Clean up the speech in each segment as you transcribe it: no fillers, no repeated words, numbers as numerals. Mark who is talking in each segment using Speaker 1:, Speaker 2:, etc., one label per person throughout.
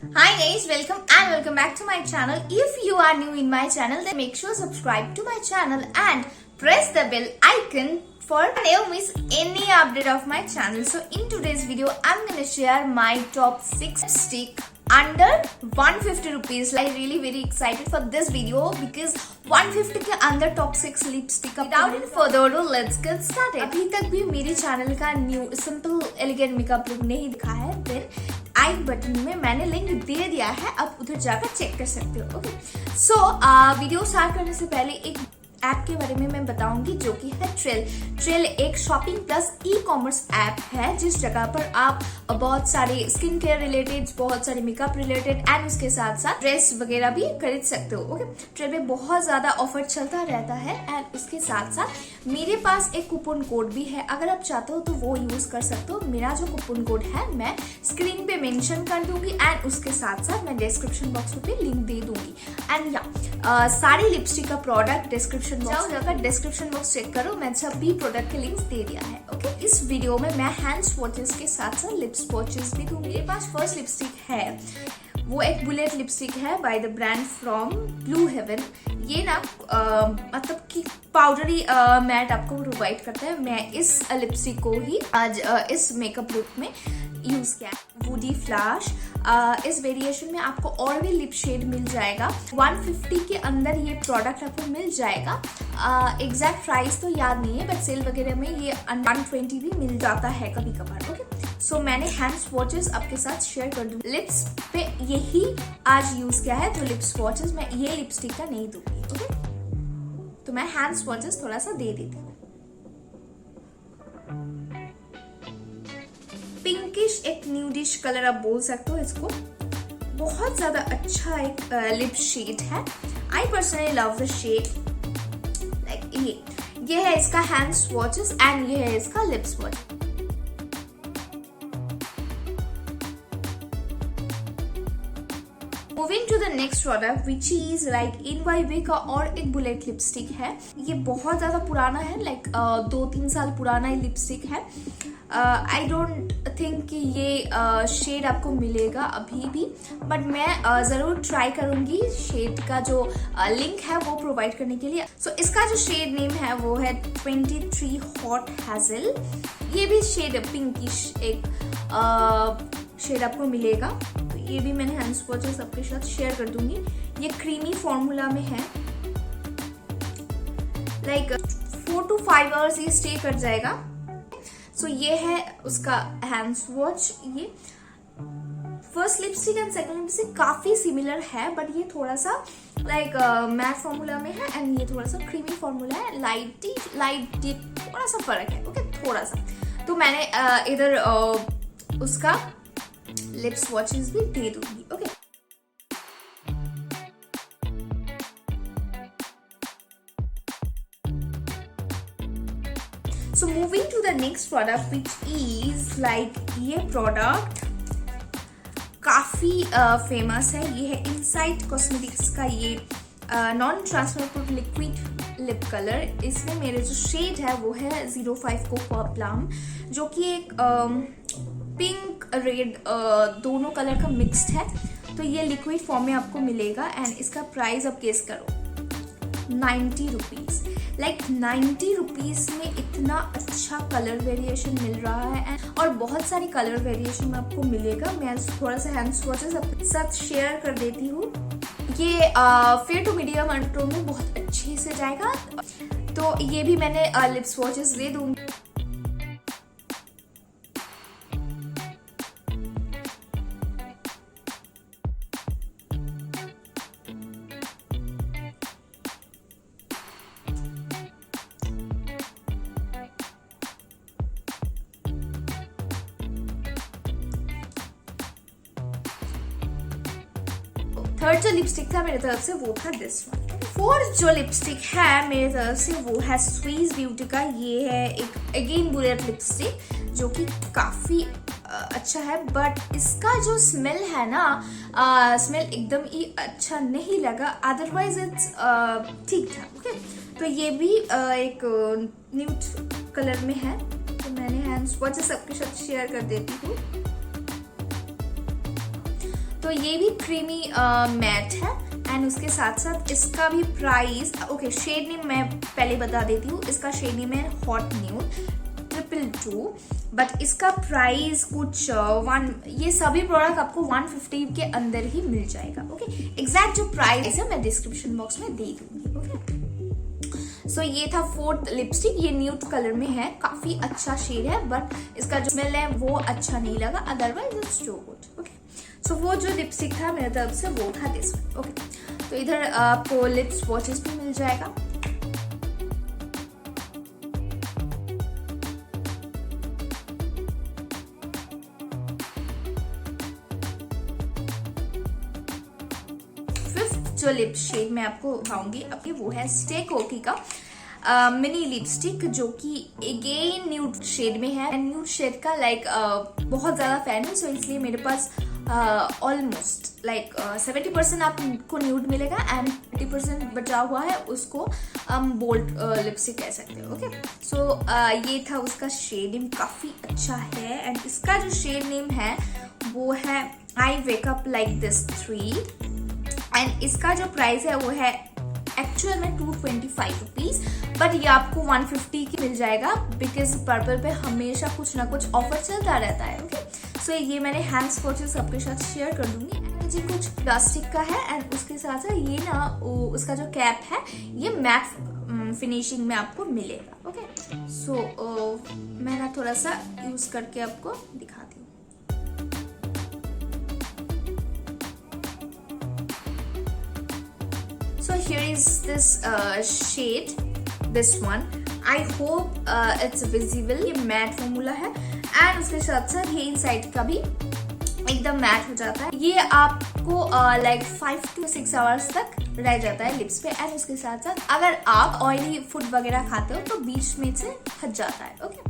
Speaker 1: Hi guys, welcome back to my channel. If you are new in my channel, then make sure subscribe to my channel and press the bell icon for never miss any update of my channel. So in today's video, I'm gonna share my top 6 lipstick under 150 rupees. I'm really very excited for this video because 150 के अंदर top 6 lipstick का। Without any further ado, let's get started. अभी तक भी मेरे channel का new simple elegant makeup look नहीं दिखा है, देन आई बटन में मैंने लिंक दे दिया है, आप उधर जाकर चेक कर सकते हो। ओके, सो वीडियो स्टार्ट करने से पहले एक ऐप के बारे में मैं बताऊंगी जो कि है ट्रेल एक shopping plus e commerce app है, जिस जगह पर आप बहुत सारे स्किन केयर रिलेटेड, बहुत सारे मेकअप रिलेटेड एंड उसके साथ साथ ड्रेस वगैरह भी खरीद सकते हो। ओके, ट्रेल में बहुत ज्यादा ऑफर चलता रहता है एंड उसके साथ साथ मेरे पास एक कूपन कोड भी है, अगर आप चाहते हो तो वो यूज कर सकते हो। मेरा जो कूपन कोड है मैं स्क्रीन पे मेंशन कर दूंगी एंड उसके साथ साथ मैं डिस्क्रिप्शन बॉक्स में लिंक दे दूंगी। एंड या सारी लिपस्टिक का प्रोडक्ट डिस्क्रिप्शन जाकर डिस्क्रिप्शन बॉक्स चेक करो, मैं सभी प्रोडक्ट के लिंक्स दे दिया है। ओके, इस वीडियो में मैं हैंड स्वॉचेस के साथ साथ लिप स्वॉचेस भी दूंगी। मेरे पास फर्स्ट लिपस्टिक है, वो एक बुलेट लिपस्टिक है by the brand from Blue Heaven. ये ना मतलब कि पाउडरी मैट आपको प्रोवाइड करता है। मैं इस लिपस्टिक को ही आज इस मेकअप लुक में यूज किया है। वुडी फ्लैश, इस वेरिएशन में आपको और भी लिप शेड मिल जाएगा। 150 के अंदर ये प्रोडक्ट आपको मिल जाएगा। एग्जैक्ट प्राइस तो याद नहीं है, बट सेल वगैरह में ये 120 भी मिल जाता है कभी कभार। ओके, सो मैंने हैंड स्वॉचेस आपके साथ शेयर कर दूँ। लिप्स पे यही आज यूज किया है, तो लिप स्वॉचेस मैं ये लिपस्टिक का नहीं दूंगी। ओके, तो मैं हैंड स्वॉचेस थोड़ा सा दे देती हूँ। पिंकिश एक न्यूडिश कलर आप बोल सकते हो इसको, बहुत ज्यादा अच्छा एक लिप शेड है। I personally love the shade. Like ये है इसका हैंड स्वॉचेस एंड ये है इसका lip swatch. Moving to the next product which is like NYB का और एक बुलेट लिपस्टिक है। ये बहुत ज्यादा पुराना है, लाइक 2-3 साल पुराना ही लिपस्टिक है। आई डोंट थिंक कि ये शेड आपको मिलेगा अभी भी, बट मैं जरूर ट्राई करूंगी शेड का जो लिंक है वो प्रोवाइड करने के लिए। सो इसका जो शेड नेम है वो है 23 हॉट हेजल। ये भी शेड पिंकिश एक शेड आपको मिलेगा। तो ये भी मैंने हैंड स्वॉचेस आपके साथ शेयर कर दूंगी। ये क्रीमी फॉर्मूला में है, लाइक 4 to 5 आवर्स ये स्टे कर जाएगा। सो ये है उसका हैंड स्वॉच। ये first lipstick and second lipstick काफी सिमिलर है, बट ये थोड़ा सा लाइक मैट फॉर्मूला में है एंड ये थोड़ा सा क्रीमी फॉर्मूला है। लाइट डीप थोड़ा सा फर्क है। ओके, थोड़ा सा। तो मैंने इधर उसका लिप स्वॉचेस भी दे दूंगी। Okay, So moving to the next product which is like ये प्रोडक्ट काफी फेमस है। ये है इनसाइट कॉस्मेटिक्स का ये non transparent liquid lip colour. इसमें मेरे जो शेड है वो है 05 कोको प्लम, जो कि एक पिंक रेड दोनों कलर का मिक्स्ड है। तो ये लिक्विड फॉर्म में आपको मिलेगा एंड इसका प्राइस आप गेस करो, 90 रुपीज। लाइक 90 रुपीज में इतना अच्छा कलर वेरिएशन मिल रहा है और बहुत सारी कलर वेरिएशन में आपको मिलेगा। मैं थोड़ा सा हैंड स्वॉचेस आपके साथ शेयर कर देती हूँ। ये फेयर टू मीडियम टोन में बहुत अच्छे से जाएगा, तो ये भी मैंने लिप स्वॉचेस दे दूंगी। थर्ड जो लिपस्टिक था मेरे तरफ से वो था दिस वन। फोर्थ जो लिपस्टिक है मेरे तरफ से वो है स्वीज ब्यूटी का। ये है एक अगेन बुलेट लिपस्टिक जो कि काफी अच्छा है, बट इसका जो स्मेल है ना, स्मेल एकदम ही अच्छा नहीं लगा। अदरवाइज इट्स ठीक था। ओके, तो ये भी एक न्यूड कलर में है। तो मैंने हैंड स्वॉचेस सबके साथ शेयर कर देती हूँ। तो ये भी क्रीमी मैट है एंड उसके साथ साथ इसका भी प्राइस, ओके शेड नेम मैं पहले बता देती हूँ। इसका शेड नेम है हॉट न्यूड 222, बट इसका प्राइस कुछ ये सभी प्रोडक्ट आपको 150 के अंदर ही मिल जाएगा। ओके, एग्जैक्ट जो प्राइस है मैं डिस्क्रिप्शन बॉक्स में दे दूंगी। ओके, सो ये था 4th लिपस्टिक। ये न्यूड कलर में है, काफी अच्छा शेड है, बट इसका जो स्मेल है वो अच्छा नहीं लगा, otherwise it's so good. Okay, so वो जो लिपस्टिक था मेरे तरफ से वो था दिस। ओके, तो इधर आपको लिप्स वॉचेस भी मिल जाएगा। जो लिप शेड मैं आपको दिखाऊंगी अभी वो है स्टे कोकी का मिनी लिपस्टिक, जो कि अगेन न्यूड शेड में है। न्यूड शेड का बहुत ज्यादा फैन है, सो इसलिए मेरे पास ऑलमोस्ट 70% आपको न्यूड मिलेगा एंड 30% बचा हुआ है, उसको बोल्ड लिपस्टिक कह सकते हो। ओके, सो ये था उसका शेड नेम, काफी अच्छा है। एंड इसका जो शेड नेम है वो है I wake up like this 3, and इसका जो प्राइस है वो है एक्चुअल में 225 रुपीज, बट ये आपको 150 की मिल जाएगा, बिकॉज पर्पल पे हमेशा कुछ ना कुछ ऑफर चलता रहता है। ओके, सो ये मैंने हैंड स्वॉचेस सबके साथ शेयर कर दूंगी। जी कुछ प्लास्टिक का है एंड उसके साथ ये ना उसका जो कैप है ये मैट फिनिशिंग में आपको मिलेगा। ओके, सो मैं ना थोड़ा सा यूज करके आपको दिखाती हूँ। So here is this shade, this one. I hope it's visible. ये मैट फॉर्मूला है एंड उसके साथ साथ ये इनसाइड का भी एकदम मैट हो जाता है। ये आपको 5 to 6 आवर्स तक रह जाता है लिप्स पे, एंड उसके साथ साथ अगर आप ऑयली फूड वगैरह खाते हो तो बीच में से हट जाता है। Okay,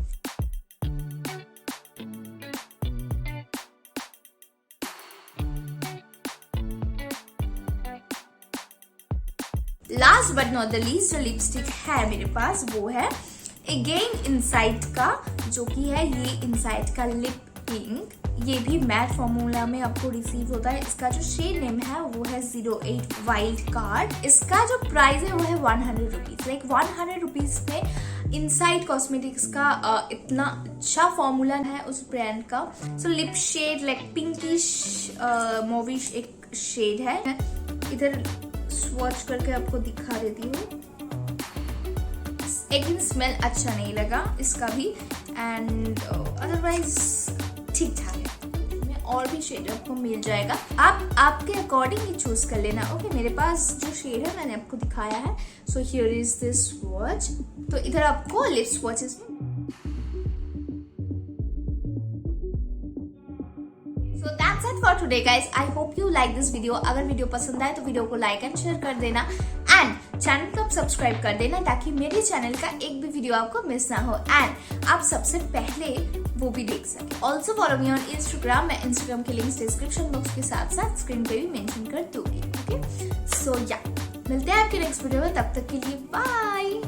Speaker 1: last but not the least जो लिपस्टिक है मेरे पास वो है अगेन इनसाइड का, जो कि है ये इनसाइड का लिप इंक। ये भी मैट फॉर्मूला में आपको रिसीव होता है। इसका जो शेड नेम है वो है 08 वाइल्ड कार्ड। इसका जो प्राइस है वो है 100 रुपीज। 100 रुपीज में इनसाइड कॉस्मेटिक्स का इतना अच्छा फॉर्मूला है उस ब्रांड का। सो लिप शेड पिंकिश मोविश एक शेड है। इधर स्वॉच करके आपको दिखा देती हूँ। एक दिन स्मेल अच्छा नहीं लगा इसका भी, एंड अदरवाइज ठीक ठाक है। में और भी शेड आपको मिल जाएगा, आप आपके अकॉर्डिंग ही चूज कर लेना। ओके, मेरे पास जो शेड है मैंने आपको दिखाया है। So here is this swatch. तो इधर आपको लिप स्वॉचेस में So that's it for today guys. I hope you like this video. अगर वीडियो पसंद आए तो वीडियो को लाइक एंड शेयर कर देना एंड चैनल को सब्सक्राइब कर देना, ताकि मेरे चैनल का एक भी वीडियो आपको मिस ना हो एंड आप सबसे पहले वो भी देख सके। Also follow me on Instagram. मैं इंस्टाग्राम के लिंक्स डिस्क्रिप्शन बॉक्स के साथ साथ स्क्रीन पे भी मेंशन कर दूंगी। ओके, सो या मिलते हैं आपके नेक्स्ट वीडियो में, तब तक के लिए बाय।